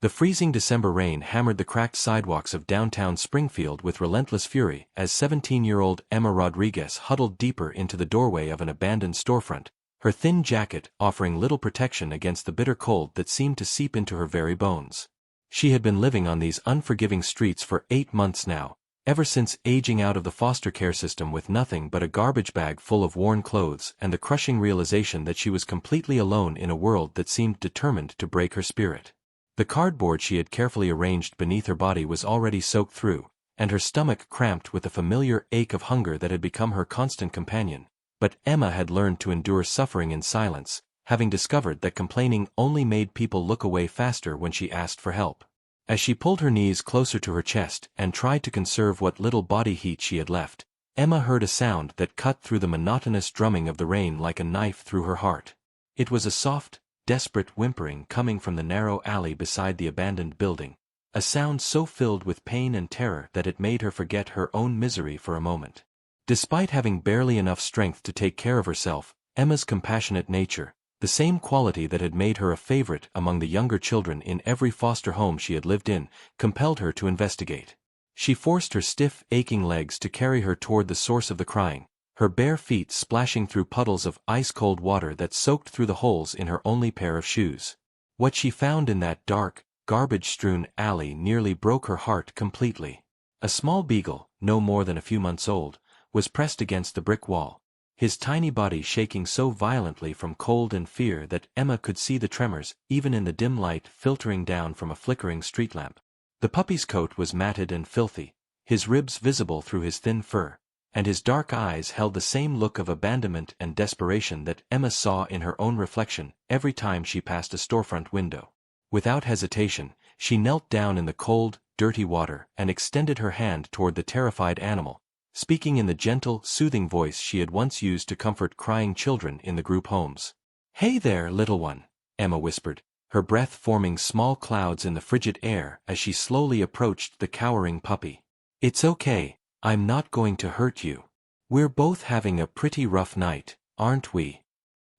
The freezing December rain hammered the cracked sidewalks of downtown Springfield with relentless fury as 17-year-old Emma Rodriguez huddled deeper into the doorway of an abandoned storefront, her thin jacket offering little protection against the bitter cold that seemed to seep into her very bones. She had been living on these unforgiving streets for 8 months now, ever since aging out of the foster care system with nothing but a garbage bag full of worn clothes and the crushing realization that she was completely alone in a world that seemed determined to break her spirit. The cardboard she had carefully arranged beneath her body was already soaked through, and her stomach cramped with the familiar ache of hunger that had become her constant companion. But Emma had learned to endure suffering in silence, having discovered that complaining only made people look away faster when she asked for help. As she pulled her knees closer to her chest and tried to conserve what little body heat she had left, Emma heard a sound that cut through the monotonous drumming of the rain like a knife through her heart. It was a soft, desperate whimpering coming from the narrow alley beside the abandoned building, a sound so filled with pain and terror that it made her forget her own misery for a moment. Despite having barely enough strength to take care of herself, Emma's compassionate nature, the same quality that had made her a favorite among the younger children in every foster home she had lived in, compelled her to investigate. She forced her stiff, aching legs to carry her toward the source of the crying, her bare feet splashing through puddles of ice-cold water that soaked through the holes in her only pair of shoes. What she found in that dark, garbage-strewn alley nearly broke her heart completely. A small beagle, no more than a few months old, was pressed against the brick wall, his tiny body shaking so violently from cold and fear that Emma could see the tremors even in the dim light filtering down from a flickering street lamp. The puppy's coat was matted and filthy, his ribs visible through his thin fur, and his dark eyes held the same look of abandonment and desperation that Emma saw in her own reflection every time she passed a storefront window. Without hesitation, she knelt down in the cold, dirty water and extended her hand toward the terrified animal, speaking in the gentle, soothing voice she had once used to comfort crying children in the group homes. "Hey there, little one," Emma whispered, her breath forming small clouds in the frigid air as she slowly approached the cowering puppy. "It's okay. I'm not going to hurt you. We're both having a pretty rough night, aren't we?"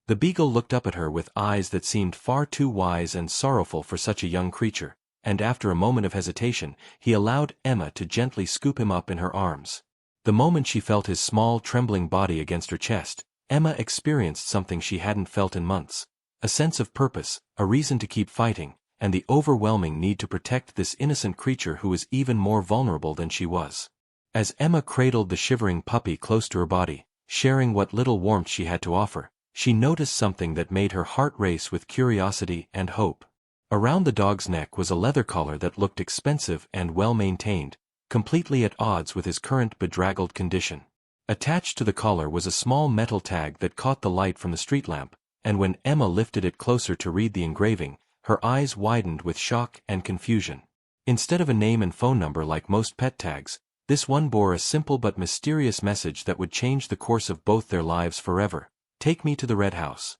The beagle looked up at her with eyes that seemed far too wise and sorrowful for such a young creature, and after a moment of hesitation, he allowed Emma to gently scoop him up in her arms. The moment she felt his small, trembling body against her chest, Emma experienced something she hadn't felt in months, a sense of purpose, a reason to keep fighting, and the overwhelming need to protect this innocent creature who was even more vulnerable than she was. As Emma cradled the shivering puppy close to her body, sharing what little warmth she had to offer, she noticed something that made her heart race with curiosity and hope. Around the dog's neck was a leather collar that looked expensive and well-maintained, completely at odds with his current bedraggled condition. Attached to the collar was a small metal tag that caught the light from the street lamp, and when Emma lifted it closer to read the engraving, her eyes widened with shock and confusion. Instead of a name and phone number like most pet tags, this one bore a simple but mysterious message that would change the course of both their lives forever. "Take me to the Red House."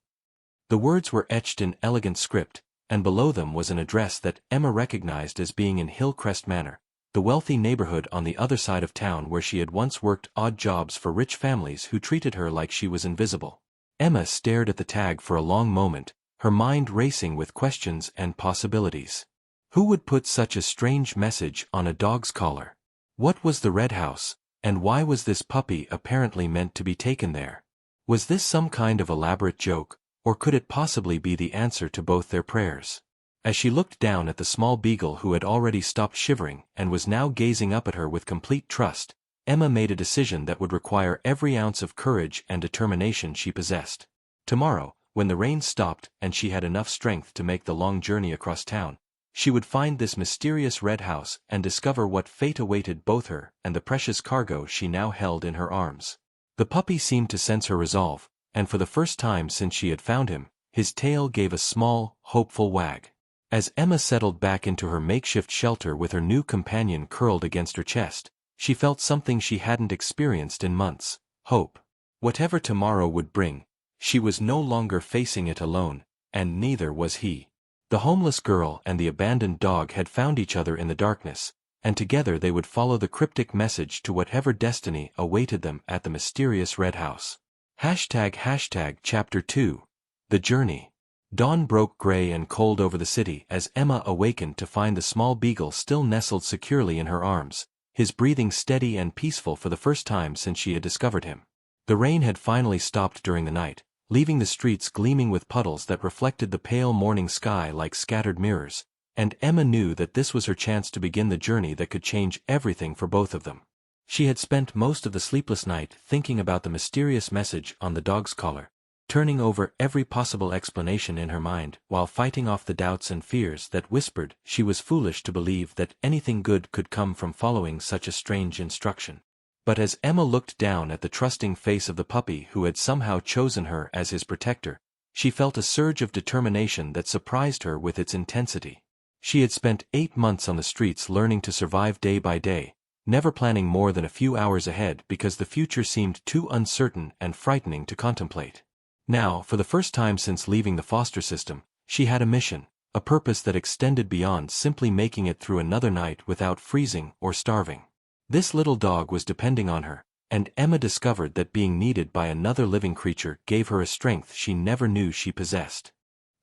The words were etched in elegant script, and below them was an address that Emma recognized as being in Hillcrest Manor, the wealthy neighborhood on the other side of town where she had once worked odd jobs for rich families who treated her like she was invisible. Emma stared at the tag for a long moment, her mind racing with questions and possibilities. Who would put such a strange message on a dog's collar? What was the Red House, and why was this puppy apparently meant to be taken there? Was this some kind of elaborate joke, or could it possibly be the answer to both their prayers? As she looked down at the small beagle who had already stopped shivering and was now gazing up at her with complete trust, Emma made a decision that would require every ounce of courage and determination she possessed. Tomorrow, when the rain stopped and she had enough strength to make the long journey across town, she would find this mysterious Red House and discover what fate awaited both her and the precious cargo she now held in her arms. The puppy seemed to sense her resolve, and for the first time since she had found him, his tail gave a small, hopeful wag. As Emma settled back into her makeshift shelter with her new companion curled against her chest, she felt something she hadn't experienced in months: hope. Whatever tomorrow would bring, she was no longer facing it alone, and neither was he. The homeless girl and the abandoned dog had found each other in the darkness, and together they would follow the cryptic message to whatever destiny awaited them at the mysterious Red House. #Chapter 2. The Journey. Dawn broke gray and cold over the city as Emma awakened to find the small beagle still nestled securely in her arms, his breathing steady and peaceful for the first time since she had discovered him. The rain had finally stopped during the night, leaving the streets gleaming with puddles that reflected the pale morning sky like scattered mirrors, and Emma knew that this was her chance to begin the journey that could change everything for both of them. She had spent most of the sleepless night thinking about the mysterious message on the dog's collar, turning over every possible explanation in her mind while fighting off the doubts and fears that whispered she was foolish to believe that anything good could come from following such a strange instruction. But as Emma looked down at the trusting face of the puppy who had somehow chosen her as his protector, she felt a surge of determination that surprised her with its intensity. She had spent 8 months on the streets learning to survive day by day, never planning more than a few hours ahead because the future seemed too uncertain and frightening to contemplate. Now, for the first time since leaving the foster system, she had a mission, a purpose that extended beyond simply making it through another night without freezing or starving. This little dog was depending on her, and Emma discovered that being needed by another living creature gave her a strength she never knew she possessed.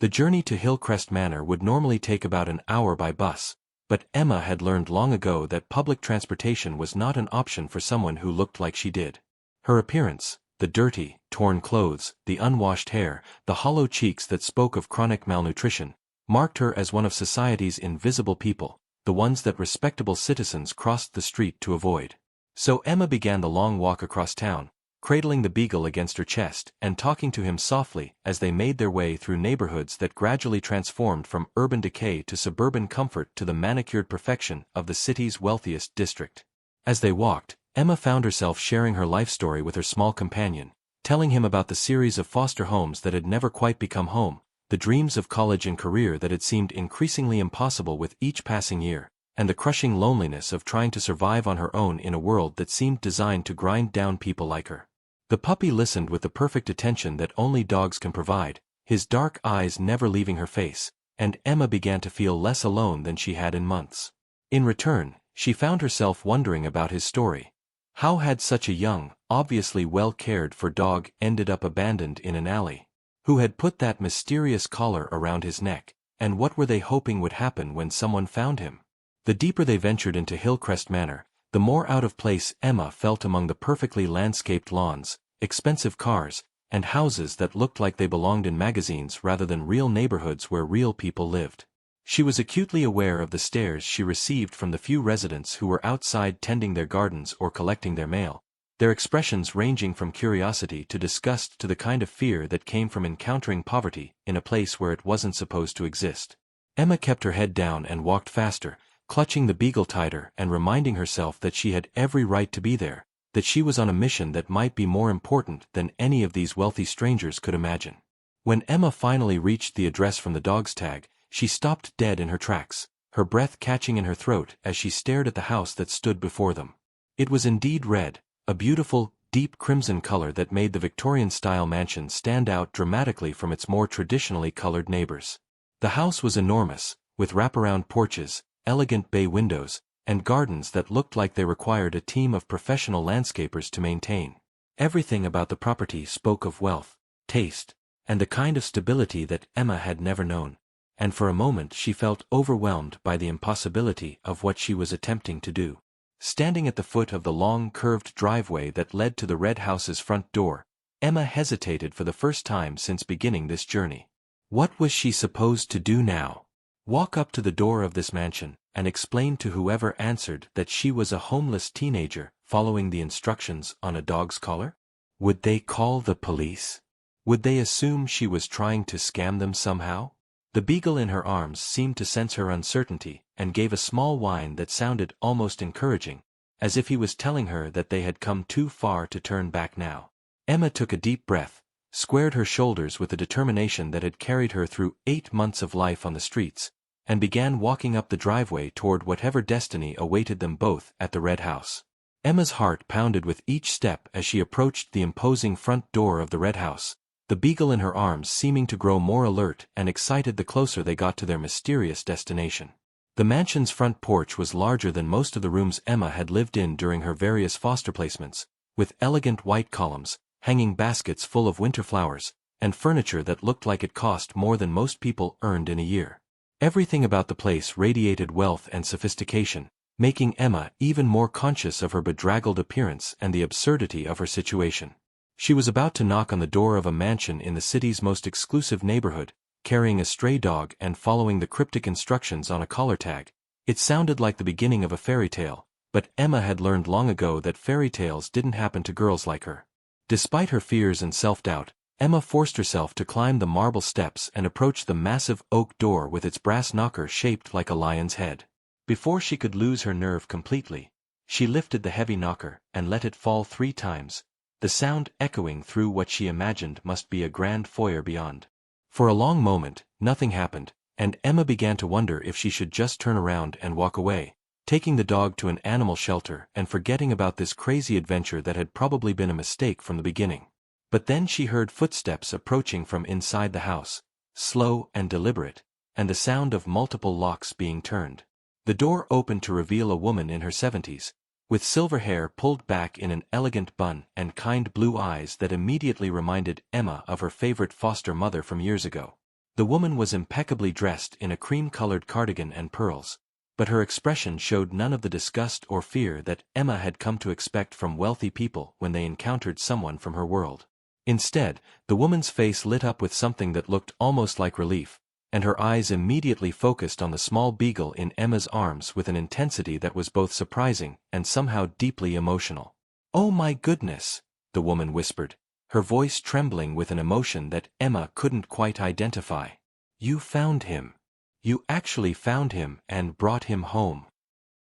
The journey to Hillcrest Manor would normally take about an hour by bus, but Emma had learned long ago that public transportation was not an option for someone who looked like she did. Her appearance, the dirty, torn clothes, the unwashed hair, the hollow cheeks that spoke of chronic malnutrition, marked her as one of society's invisible people, the ones that respectable citizens crossed the street to avoid. So Emma began the long walk across town, cradling the beagle against her chest and talking to him softly as they made their way through neighborhoods that gradually transformed from urban decay to suburban comfort to the manicured perfection of the city's wealthiest district. As they walked, Emma found herself sharing her life story with her small companion, telling him about the series of foster homes that had never quite become home, the dreams of college and career that had seemed increasingly impossible with each passing year, and the crushing loneliness of trying to survive on her own in a world that seemed designed to grind down people like her. The puppy listened with the perfect attention that only dogs can provide, his dark eyes never leaving her face, and Emma began to feel less alone than she had in months. In return, she found herself wondering about his story. How had such a young, obviously well-cared-for dog ended up abandoned in an alley? Who had put that mysterious collar around his neck, and what were they hoping would happen when someone found him? The deeper they ventured into Hillcrest Manor, the more out of place Emma felt among the perfectly landscaped lawns, expensive cars, and houses that looked like they belonged in magazines rather than real neighborhoods where real people lived. She was acutely aware of the stares she received from the few residents who were outside tending their gardens or collecting their mail, their expressions ranging from curiosity to disgust to the kind of fear that came from encountering poverty in a place where it wasn't supposed to exist. Emma kept her head down and walked faster, clutching the beagle tighter and reminding herself that she had every right to be there, that she was on a mission that might be more important than any of these wealthy strangers could imagine. When Emma finally reached the address from the dog's tag, she stopped dead in her tracks, her breath catching in her throat as she stared at the house that stood before them. It was indeed red, a beautiful, deep crimson color that made the Victorian-style mansion stand out dramatically from its more traditionally colored neighbors. The house was enormous, with wraparound porches, elegant bay windows, and gardens that looked like they required a team of professional landscapers to maintain. Everything about the property spoke of wealth, taste, and the kind of stability that Emma had never known, and for a moment she felt overwhelmed by the impossibility of what she was attempting to do. Standing at the foot of the long curved driveway that led to the red house's front door, Emma hesitated for the first time since beginning this journey. What was she supposed to do now? Walk up to the door of this mansion and explain to whoever answered that she was a homeless teenager following the instructions on a dog's collar? Would they call the police? Would they assume she was trying to scam them somehow? The beagle in her arms seemed to sense her uncertainty and gave a small whine that sounded almost encouraging, as if he was telling her that they had come too far to turn back now. Emma took a deep breath, squared her shoulders with the determination that had carried her through 8 months of life on the streets, and began walking up the driveway toward whatever destiny awaited them both at the Red House. Emma's heart pounded with each step as she approached the imposing front door of the Red House, the beagle in her arms seeming to grow more alert and excited the closer they got to their mysterious destination. The mansion's front porch was larger than most of the rooms Emma had lived in during her various foster placements, with elegant white columns, hanging baskets full of winter flowers, and furniture that looked like it cost more than most people earned in a year. Everything about the place radiated wealth and sophistication, making Emma even more conscious of her bedraggled appearance and the absurdity of her situation. She was about to knock on the door of a mansion in the city's most exclusive neighborhood, carrying a stray dog and following the cryptic instructions on a collar tag. It sounded like the beginning of a fairy tale, but Emma had learned long ago that fairy tales didn't happen to girls like her. Despite her fears and self-doubt, Emma forced herself to climb the marble steps and approach the massive oak door with its brass knocker shaped like a lion's head. Before she could lose her nerve completely, she lifted the heavy knocker and let it fall 3 times, the sound echoing through what she imagined must be a grand foyer beyond. For a long moment, nothing happened, and Emma began to wonder if she should just turn around and walk away, taking the dog to an animal shelter and forgetting about this crazy adventure that had probably been a mistake from the beginning. But then she heard footsteps approaching from inside the house, slow and deliberate, and the sound of multiple locks being turned. The door opened to reveal a woman in her 70s, with silver hair pulled back in an elegant bun and kind blue eyes that immediately reminded Emma of her favorite foster mother from years ago. The woman was impeccably dressed in a cream-colored cardigan and pearls, but her expression showed none of the disgust or fear that Emma had come to expect from wealthy people when they encountered someone from her world. Instead, the woman's face lit up with something that looked almost like relief, and her eyes immediately focused on the small beagle in Emma's arms with an intensity that was both surprising and somehow deeply emotional. "Oh my goodness," the woman whispered, her voice trembling with an emotion that Emma couldn't quite identify. "You found him. You actually found him and brought him home."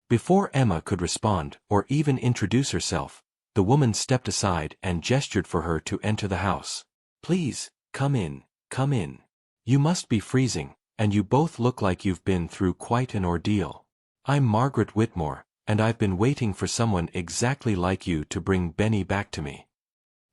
Before Emma could respond or even introduce herself, the woman stepped aside and gestured for her to enter the house. "Please, come in, come in. You must be freezing, and you both look like you've been through quite an ordeal. I'm Margaret Whitmore, and I've been waiting for someone exactly like you to bring Benny back to me."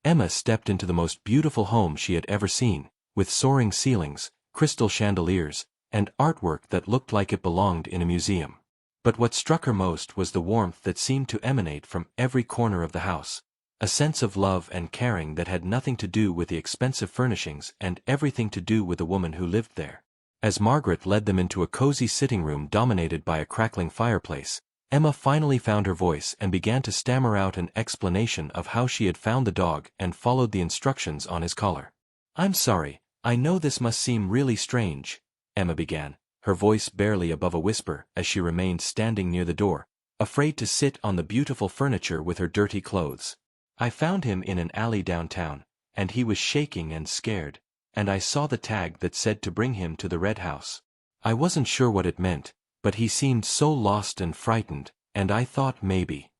Emma stepped into the most beautiful home she had ever seen, with soaring ceilings, crystal chandeliers, and artwork that looked like it belonged in a museum. But what struck her most was the warmth that seemed to emanate from every corner of the house, a sense of love and caring that had nothing to do with the expensive furnishings and everything to do with the woman who lived there. As Margaret led them into a cozy sitting room dominated by a crackling fireplace, Emma finally found her voice and began to stammer out an explanation of how she had found the dog and followed the instructions on his collar. "I'm sorry, I know this must seem really strange," Emma began, her voice barely above a whisper as she remained standing near the door, afraid to sit on the beautiful furniture with her dirty clothes. "I found him in an alley downtown, and he was shaking and scared, and I saw the tag that said to bring him to the Red House. I wasn't sure what it meant, but he seemed so lost and frightened, and I thought maybe."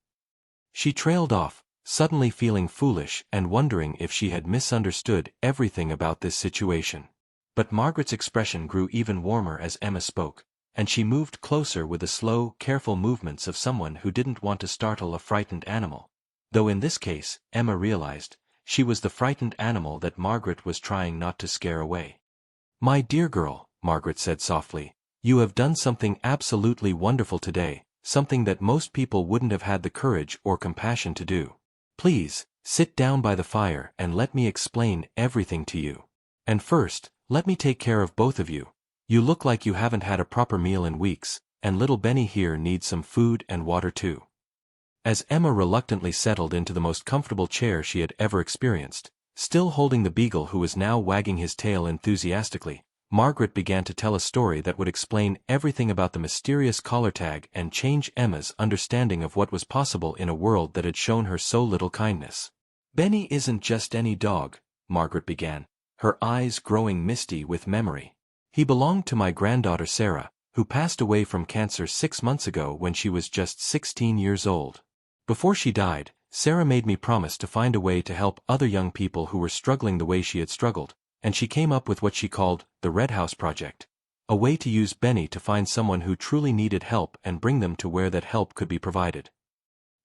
She trailed off, suddenly feeling foolish and wondering if she had misunderstood everything about this situation. But Margaret's expression grew even warmer as Emma spoke, and she moved closer with the slow, careful movements of someone who didn't want to startle a frightened animal. Though in this case, Emma realized, she was the frightened animal that Margaret was trying not to scare away. "My dear girl," Margaret said softly, "you have done something absolutely wonderful today, something that most people wouldn't have had the courage or compassion to do. Please, sit down by the fire and let me explain everything to you. And first, let me take care of both of you. You look like you haven't had a proper meal in weeks, and little Benny here needs some food and water too." As Emma reluctantly settled into the most comfortable chair she had ever experienced, still holding the beagle who was now wagging his tail enthusiastically, Margaret began to tell a story that would explain everything about the mysterious collar tag and change Emma's understanding of what was possible in a world that had shown her so little kindness. "Benny isn't just any dog," Margaret began, her eyes growing misty with memory. "He belonged to my granddaughter Sarah, who passed away from cancer 6 months ago when she was just 16 years old. Before she died, Sarah made me promise to find a way to help other young people who were struggling the way she had struggled, and she came up with what she called the Red House Project, a way to use Benny to find someone who truly needed help and bring them to where that help could be provided."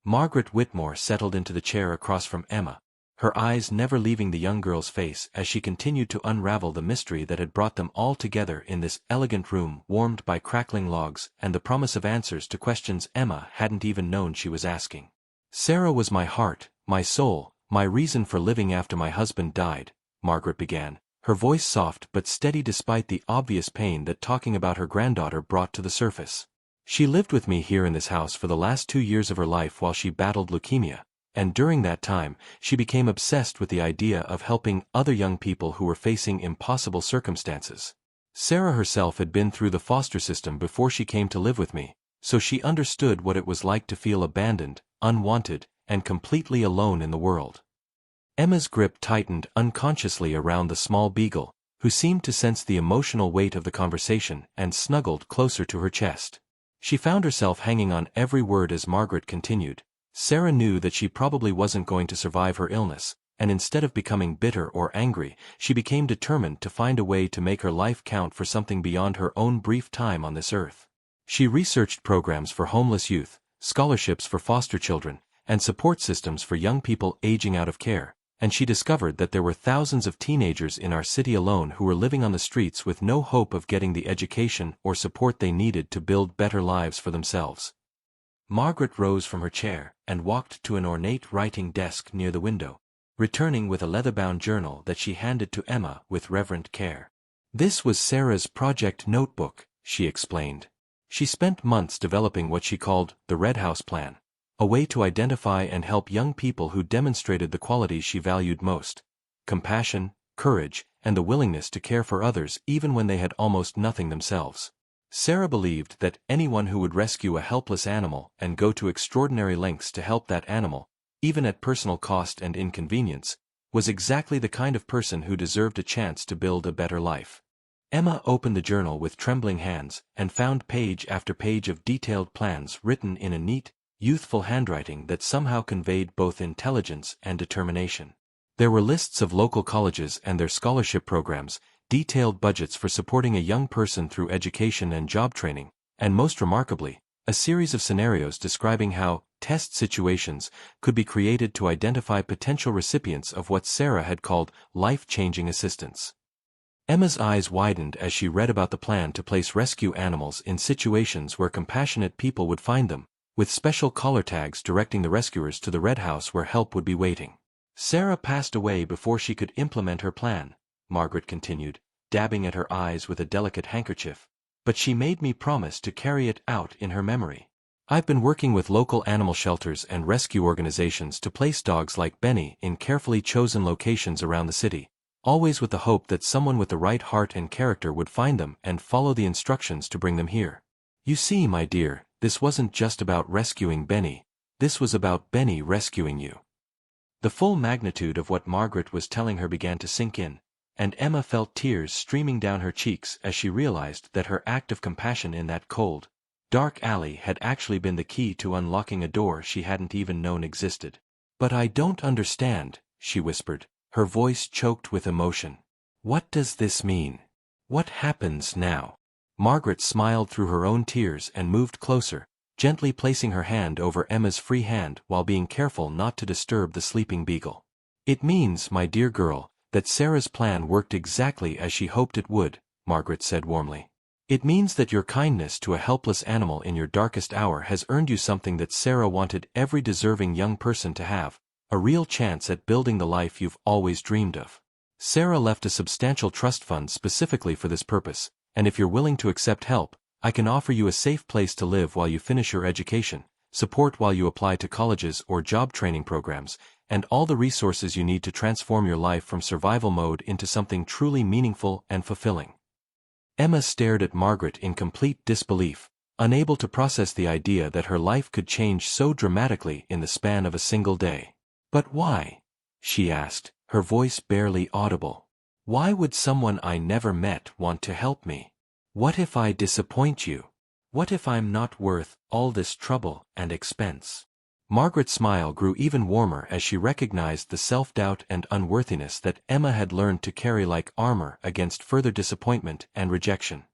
Margaret Whitmore settled into the chair across from Emma, her eyes never leaving the young girl's face as she continued to unravel the mystery that had brought them all together in this elegant room warmed by crackling logs and the promise of answers to questions Emma hadn't even known she was asking. "Sarah was my heart, my soul, my reason for living after my husband died," Margaret began, her voice soft but steady despite the obvious pain that talking about her granddaughter brought to the surface. She lived with me here in this house for the last 2 years of her life while she battled leukemia, and during that time, she became obsessed with the idea of helping other young people who were facing impossible circumstances. Sarah herself had been through the foster system before she came to live with me, so she understood what it was like to feel abandoned, unwanted, and completely alone in the world. Emma's grip tightened unconsciously around the small beagle, who seemed to sense the emotional weight of the conversation and snuggled closer to her chest. She found herself hanging on every word as Margaret continued. Sarah knew that she probably wasn't going to survive her illness, and instead of becoming bitter or angry, she became determined to find a way to make her life count for something beyond her own brief time on this earth. She researched programs for homeless youth, scholarships for foster children, and support systems for young people aging out of care, and she discovered that there were thousands of teenagers in our city alone who were living on the streets with no hope of getting the education or support they needed to build better lives for themselves. Margaret rose from her chair and walked to an ornate writing desk near the window, returning with a leather-bound journal that she handed to Emma with reverent care. This was Sarah's project notebook, she explained. She spent months developing what she called the Red House Plan, a way to identify and help young people who demonstrated the qualities she valued most: compassion, courage, and the willingness to care for others even when they had almost nothing themselves. Sarah believed that anyone who would rescue a helpless animal and go to extraordinary lengths to help that animal, even at personal cost and inconvenience, was exactly the kind of person who deserved a chance to build a better life. Emma opened the journal with trembling hands and found page after page of detailed plans written in a neat, youthful handwriting that somehow conveyed both intelligence and determination. There were lists of local colleges and their scholarship programs, detailed budgets for supporting a young person through education and job training, and most remarkably, a series of scenarios describing how test situations could be created to identify potential recipients of what Sarah had called life-changing assistance. Emma's eyes widened as she read about the plan to place rescue animals in situations where compassionate people would find them, with special collar tags directing the rescuers to the Red House where help would be waiting. Sarah passed away before she could implement her plan, Margaret continued, dabbing at her eyes with a delicate handkerchief, but she made me promise to carry it out in her memory. I've been working with local animal shelters and rescue organizations to place dogs like Benny in carefully chosen locations around the city, always with the hope that someone with the right heart and character would find them and follow the instructions to bring them here. You see, my dear, this wasn't just about rescuing Benny, this was about Benny rescuing you. The full magnitude of what Margaret was telling her began to sink in, and Emma felt tears streaming down her cheeks as she realized that her act of compassion in that cold, dark alley had actually been the key to unlocking a door she hadn't even known existed. "But I don't understand," she whispered, her voice choked with emotion. "What does this mean? What happens now?" Margaret smiled through her own tears and moved closer, gently placing her hand over Emma's free hand while being careful not to disturb the sleeping beagle. "It means, my dear girl, that Sarah's plan worked exactly as she hoped it would," Margaret said warmly. "It means that your kindness to a helpless animal in your darkest hour has earned you something that Sarah wanted every deserving young person to have, a real chance at building the life you've always dreamed of. Sarah left a substantial trust fund specifically for this purpose, and if you're willing to accept help, I can offer you a safe place to live while you finish your education, support while you apply to colleges or job training programs, and all the resources you need to transform your life from survival mode into something truly meaningful and fulfilling." Emma stared at Margaret in complete disbelief, unable to process the idea that her life could change so dramatically in the span of a single day. "But why?" she asked, her voice barely audible. "Why would someone I never met want to help me? What if I disappoint you? What if I'm not worth all this trouble and expense?" Margaret's smile grew even warmer as she recognized the self-doubt and unworthiness that Emma had learned to carry like armor against further disappointment and rejection.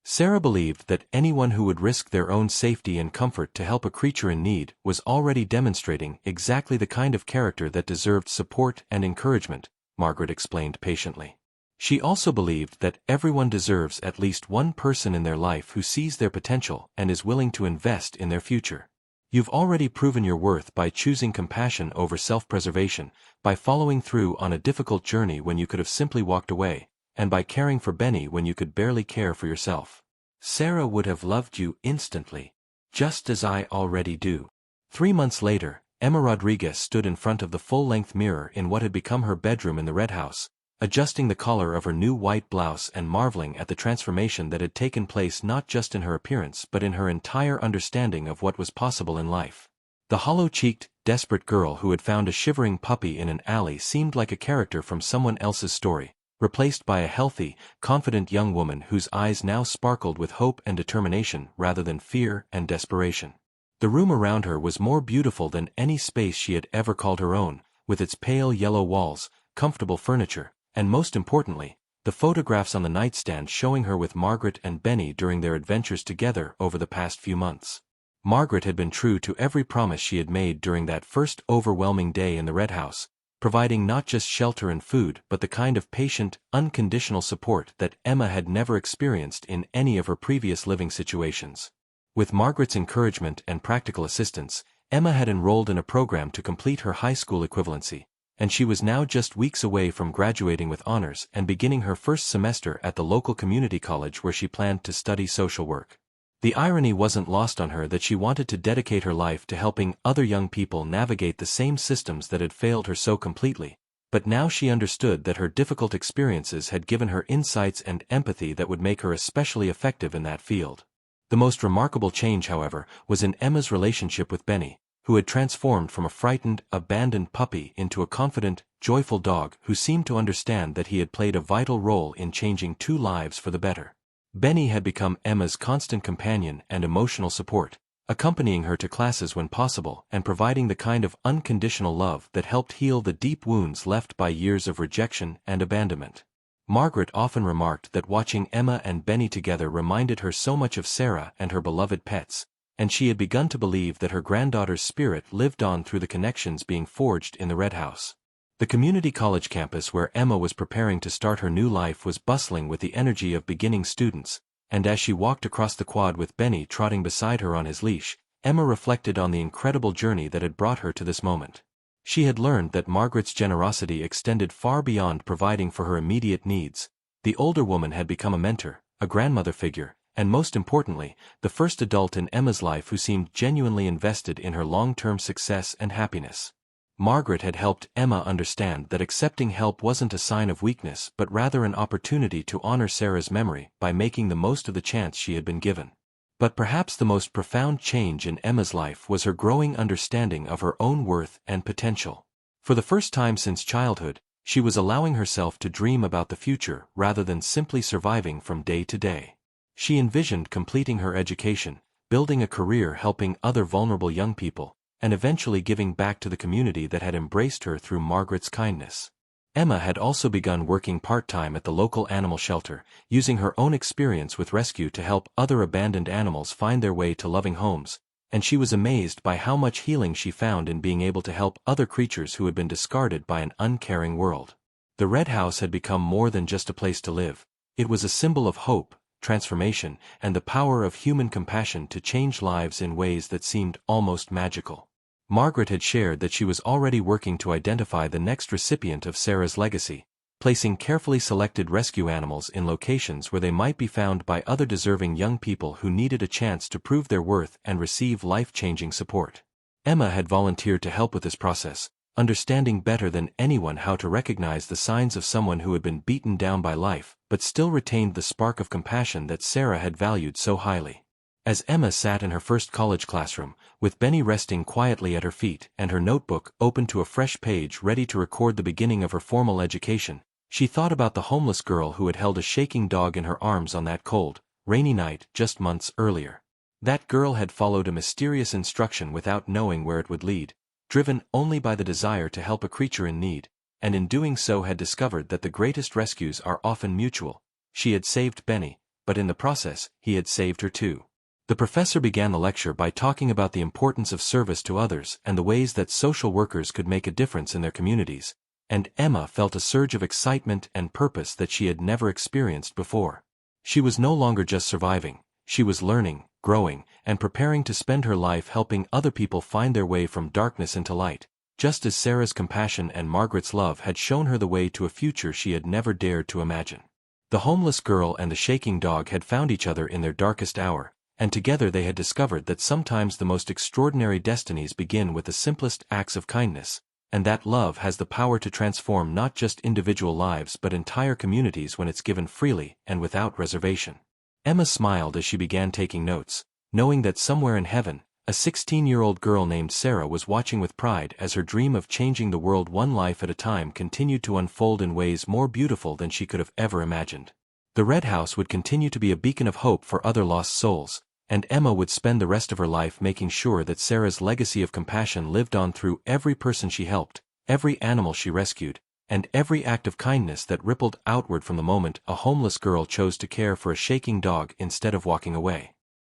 Sarah believed that anyone who would risk their own safety and comfort to help a creature in need was already demonstrating exactly the kind of character that deserved support and encouragement, Margaret explained patiently. She also believed that everyone deserves at least one person in their life who sees their potential and is willing to invest in their future. You've already proven your worth by choosing compassion over self-preservation, by following through on a difficult journey when you could have simply walked away, and by caring for Benny when you could barely care for yourself. Sarah would have loved you instantly. Just as I already do. 3 months later, Emma Rodriguez stood in front of the full-length mirror in what had become her bedroom in the Red House, adjusting the collar of her new white blouse and marveling at the transformation that had taken place not just in her appearance but in her entire understanding of what was possible in life. The hollow-cheeked, desperate girl who had found a shivering puppy in an alley seemed like a character from someone else's story, replaced by a healthy, confident young woman whose eyes now sparkled with hope and determination rather than fear and desperation. The room around her was more beautiful than any space she had ever called her own, with its pale yellow walls, comfortable furniture, and most importantly, the photographs on the nightstand showing her with Margaret and Benny during their adventures together over the past few months. Margaret had been true to every promise she had made during that first overwhelming day in the Red House, providing not just shelter and food but the kind of patient, unconditional support that Emma had never experienced in any of her previous living situations. With Margaret's encouragement and practical assistance, Emma had enrolled in a program to complete her high school equivalency, and she was now just weeks away from graduating with honors and beginning her first semester at the local community college where she planned to study social work. The irony wasn't lost on her that she wanted to dedicate her life to helping other young people navigate the same systems that had failed her so completely, but now she understood that her difficult experiences had given her insights and empathy that would make her especially effective in that field. The most remarkable change, however, was in Emma's relationship with Benny, who had transformed from a frightened, abandoned puppy into a confident, joyful dog who seemed to understand that he had played a vital role in changing 2 lives for the better. Benny had become Emma's constant companion and emotional support, accompanying her to classes when possible and providing the kind of unconditional love that helped heal the deep wounds left by years of rejection and abandonment. Margaret often remarked that watching Emma and Benny together reminded her so much of Sarah and her beloved pets, and she had begun to believe that her granddaughter's spirit lived on through the connections being forged in the Red House. The community college campus where Emma was preparing to start her new life was bustling with the energy of beginning students, and as she walked across the quad with Benny trotting beside her on his leash, Emma reflected on the incredible journey that had brought her to this moment. She had learned that Margaret's generosity extended far beyond providing for her immediate needs. The older woman had become a mentor, a grandmother figure, and most importantly, the first adult in Emma's life who seemed genuinely invested in her long-term success and happiness. Margaret had helped Emma understand that accepting help wasn't a sign of weakness but rather an opportunity to honor Sarah's memory by making the most of the chance she had been given. But perhaps the most profound change in Emma's life was her growing understanding of her own worth and potential. For the first time since childhood, she was allowing herself to dream about the future rather than simply surviving from day to day. She envisioned completing her education, building a career helping other vulnerable young people, and eventually giving back to the community that had embraced her through Margaret's kindness. Emma had also begun working part-time at the local animal shelter, using her own experience with rescue to help other abandoned animals find their way to loving homes, and she was amazed by how much healing she found in being able to help other creatures who had been discarded by an uncaring world. The Red House had become more than just a place to live. It was a symbol of hope, transformation, and the power of human compassion to change lives in ways that seemed almost magical. Margaret had shared that she was already working to identify the next recipient of Sarah's legacy, placing carefully selected rescue animals in locations where they might be found by other deserving young people who needed a chance to prove their worth and receive life-changing support. Emma had volunteered to help with this process, understanding better than anyone how to recognize the signs of someone who had been beaten down by life, but still retained the spark of compassion that Sarah had valued so highly. As Emma sat in her first college classroom, with Benny resting quietly at her feet and her notebook open to a fresh page ready to record the beginning of her formal education, she thought about the homeless girl who had held a shaking dog in her arms on that cold, rainy night just months earlier. That girl had followed a mysterious instruction without knowing where it would lead, driven only by the desire to help a creature in need, and in doing so had discovered that the greatest rescues are often mutual. She had saved Benny, but in the process, he had saved her too. The professor began the lecture by talking about the importance of service to others and the ways that social workers could make a difference in their communities, and Emma felt a surge of excitement and purpose that she had never experienced before. She was no longer just surviving, she was learning, growing, and preparing to spend her life helping other people find their way from darkness into light, just as Sarah's compassion and Margaret's love had shown her the way to a future she had never dared to imagine. The homeless girl and the shaking dog had found each other in their darkest hour, and together they had discovered that sometimes the most extraordinary destinies begin with the simplest acts of kindness, and that love has the power to transform not just individual lives but entire communities when it's given freely and without reservation. Emma smiled as she began taking notes, knowing that somewhere in heaven, a 16-year-old girl named Sarah was watching with pride as her dream of changing the world one life at a time continued to unfold in ways more beautiful than she could have ever imagined. The Red House would continue to be a beacon of hope for other lost souls, and Emma would spend the rest of her life making sure that Sarah's legacy of compassion lived on through every person she helped, every animal she rescued, and every act of kindness that rippled outward from the moment a homeless girl chose to care for a shaking dog instead of walking away.